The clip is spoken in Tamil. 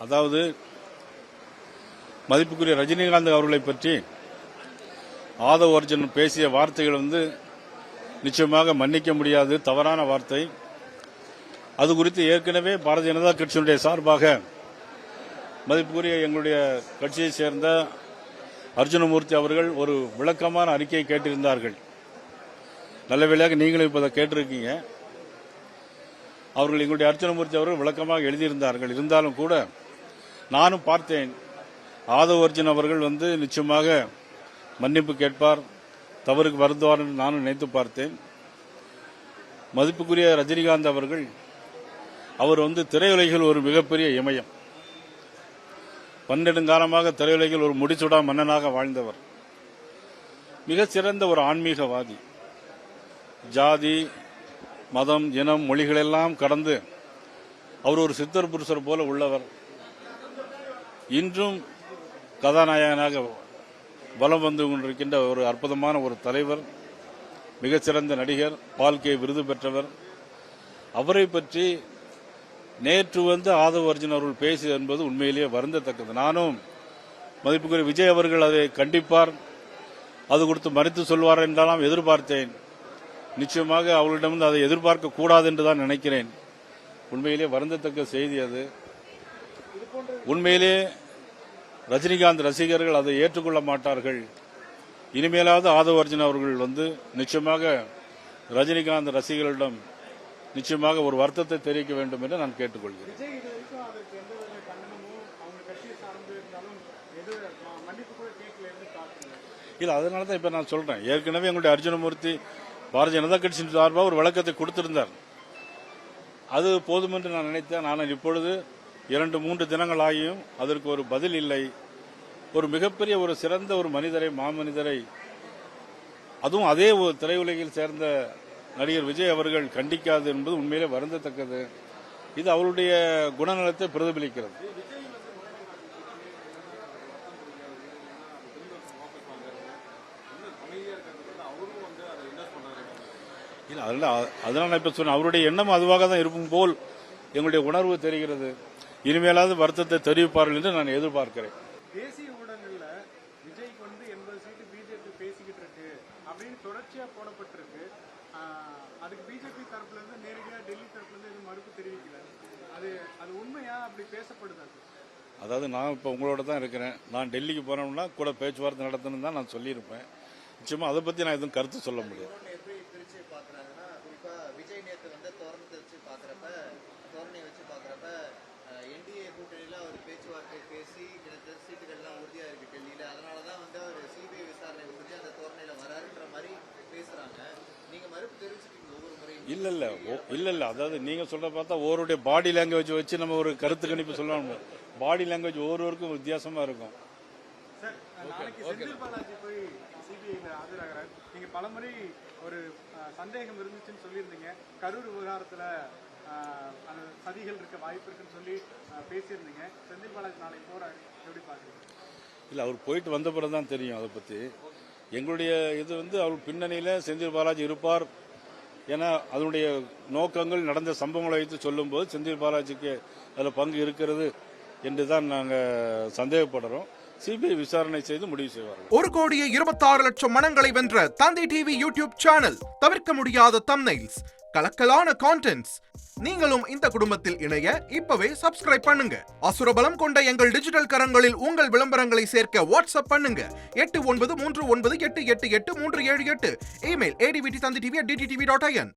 அதாவது மதிப்புக்குரிய ரஜினிகாந்த் அவர்களை பற்றி ஆதவ் அர்ஜுன் பேசிய வார்த்தைகள் நிச்சயமாக மன்னிக்க முடியாது, தவறான வார்த்தை. அது குறித்து ஏற்கனவே பாரதிய ஜனதா கட்சியினுடைய சார்பாக மதிப்புக்குரிய எங்களுடைய கட்சியை சேர்ந்த அர்ஜுனமூர்த்தி அவர்கள் ஒரு விளக்கமான அறிக்கையை கேட்டிருந்தார்கள். நல்ல வேளையாக நீங்களும் இப்ப கேட்டிருக்கீங்க. அவர்கள் எங்களுடைய அர்ஜுனமூர்த்தி அவர்கள் விளக்கமாக எழுதியிருந்தார்கள். இருந்தாலும் கூட நானும் பார்த்தேன், ஆதவ் அர்ஜுன் அவர்கள் நிச்சயமாக மன்னிப்பு கேட்பார், தவறுக்கு வருந்துவார் என்று நானும் நினைத்து பார்த்தேன். மதிப்புக்குரிய ரஜினிகாந்த் அவர்கள் அவர் திரையுலகில் ஒரு மிகப்பெரிய இமயம். பன்னெடுங்காலமாக திரையுலகில் ஒரு முடிச்சுடா மன்னனாக வாழ்ந்தவர். மிக சிறந்த ஒரு ஆன்மீகவாதி. ஜாதி, மதம், இனம், மொழிகளெல்லாம் கடந்து அவர் ஒரு சித்தர் புருஷர் போல உள்ளவர். இன்றும் கதாநாயகனாக வலம் வந்து கொண்டிருக்கின்ற ஒரு அற்புதமான ஒரு தலைவர், மிகச்சிறந்த நடிகர், பால்கே விருது பெற்றவர். அவரை பற்றி நேற்று ஆதவ் அர்ஜுன் அவர்கள் பேசியது என்பது உண்மையிலேயே வருந்தத்தக்கது. நானும் மதிப்புக்குரிய விஜய் அவர்கள் அதை கண்டிப்பார், அது குறித்து மறுத்து சொல்வார் என்றெல்லாம் எதிர்பார்த்தேன். நிச்சயமாக அவர்களிடம் அதை எதிர்பார்க்க கூடாது என்றுதான் நினைக்கிறேன். உண்மையிலே வருந்தத்தக்க செய்தி அது. உண்மையிலே ரஜினிகாந்த் ரசிகர்கள் அதை ஏற்றுக்கொள்ள மாட்டார்கள். இனிமேலாவது ஆதவ் அர்ஜுன் அவர்கள் நிச்சயமாக ரஜினிகாந்த் ரசிகர்களிடம் நிச்சயமாக ஒரு வருத்தத்தை தெரிவிக்க வேண்டும் என்று நான் கேட்டுக்கொள்கிறேன். இல்ல, அதனால தான் இப்ப நான் சொல்றேன். ஏற்கனவே எங்களுடைய அர்ஜுனமூர்த்தி பாரதிய ஜனதா கட்சியின் சார்பாக ஒரு விளக்கத்தை கொடுத்திருந்தார். அது போதும் என்று நான் நினைத்தேன். ஆனால் இப்பொழுது 2-3 தினங்கள் ஆகியும் அதற்கு ஒரு பதில் இல்லை. ஒரு மிகப்பெரிய ஒரு சிறந்த ஒரு மனிதரை, மாமனிதரை, அதுவும் அதே ஒரு திரையுலகில் சேர்ந்த நடிகர் விஜய் அவர்கள் கண்டிக்காது என்பது உண்மையிலே வருந்தத்தக்கது. இது அவருடைய குணநலத்தை பிரதிபலிக்கிறது. இல்ல, அதனால இப்ப சொன்ன அவருடைய எண்ணம் அதுவாக தான் இருக்கும் போல் எங்களுடைய உணர்வு தெரிகிறது. இனிமேலாவது வருத்தத்தை தெரிவிப்பார்கள் என்று நான் எதிர்பார்க்கிறேன். தேசிய ஊடகங்கள்ல விஜய்க்கு 80 சீட்டு பிஜேபி பேசிக்கிட்டு இருக்கு அப்படின்னு தொடர்ச்சியா போடப்பட்டிருக்கு. அதுக்கு பிஜேபி தரப்புல இருந்து நேரடியா டெல்லி தரப்புல இருந்து எதுவும் மறுப்பு தெரிவிக்கல. அது உண்மையா? அப்படி பேசப்படுது? அதாவது நான் இப்ப உங்களோட தான் இருக்கிறேன். நான் டெல்லிக்கு போனோம்னா கூட பேச்சுவார்த்தை நடத்தணும் தான் நான் சொல்லியிருப்பேன். நிச்சயமா அதை பத்தி நான் எதுவும் கருத்து சொல்ல முடியாது. என்டிஏ கூட்டணியில அவர் பேச்சுவார்த்தை பேசி கிட்டத்தட்ட சீட்டுகள்லாம் உறுதியா இருக்கு டெல்லியில. அதனாலதான் அவர் சிபிஐ விசாரணை உறுதி அந்த தோரணையில வராருன்ற மாதிரி பேசுறாங்க. நீங்க மறுப்பு தெரிவிச்சிட்டீங்க ஒவ்வொரு முறையும். இல்ல அதாவது நீங்க சொல்ற பார்த்தா ஒவ்வொருடைய பாடி லாங்குவேஜ் வச்சு நம்ம ஒரு கருத்து கணிப்பு சொல்லணும். பாடி லாங்குவேஜ் ஒவ்வொருவருக்கும் வித்தியாசமா இருக்கும். செந்தில் பாலாஜி போய் சிபிஐ ஆஜராகிறார். நீங்க பலமுறை ஒரு சந்தேகம் இருந்துச்சுன்னு சொல்லியிருந்தீங்க. கரூர் விவகாரத்துல அந்த சதிகள் இருக்க வாய்ப்பு இருக்குன்னு சொல்லி பேசியிருந்தீங்க. செந்தில் பாலாஜி நாளை போறாரு, எப்படி பாக்குறீங்க? இல்ல, அவர் போயிட்டு வந்த பிறகுதான் தெரியும் அதை பத்தி. எங்களுடைய இது அவர் பின்னணியில செந்தில் பாலாஜி இருப்பார் என அதனுடைய நோக்கங்கள், நடந்த சம்பவங்களை வைத்து சொல்லும் போது செந்தில் பாலாஜிக்கு அதுல பங்கு இருக்கிறது என்றுதான் நாங்க சந்தேகப்படுறோம். சிபிஐ விசாரணை செய்து முடிவு செய்வார்கள். 1,26,00,000 மனங்களை வென்ற தந்தி டிவி யூடியூப் சேனல். தவிர்க்க முடியாத தம்ப்நெயில்ஸ், கலக்கலான கான்டென்ட்ஸ். நீங்களும் இந்த குடும்பத்தில் இணைய இப்பவே சப்ஸ்கிரைப் பண்ணுங்க. அசுரபலம் கொண்ட எங்கள் டிஜிட்டல் கரங்களில் உங்கள் விளம்பரங்களை சேர்க்க வாட்ஸ்அப் பண்ணுங்க. 8939888378. Email advttv@dttv.in.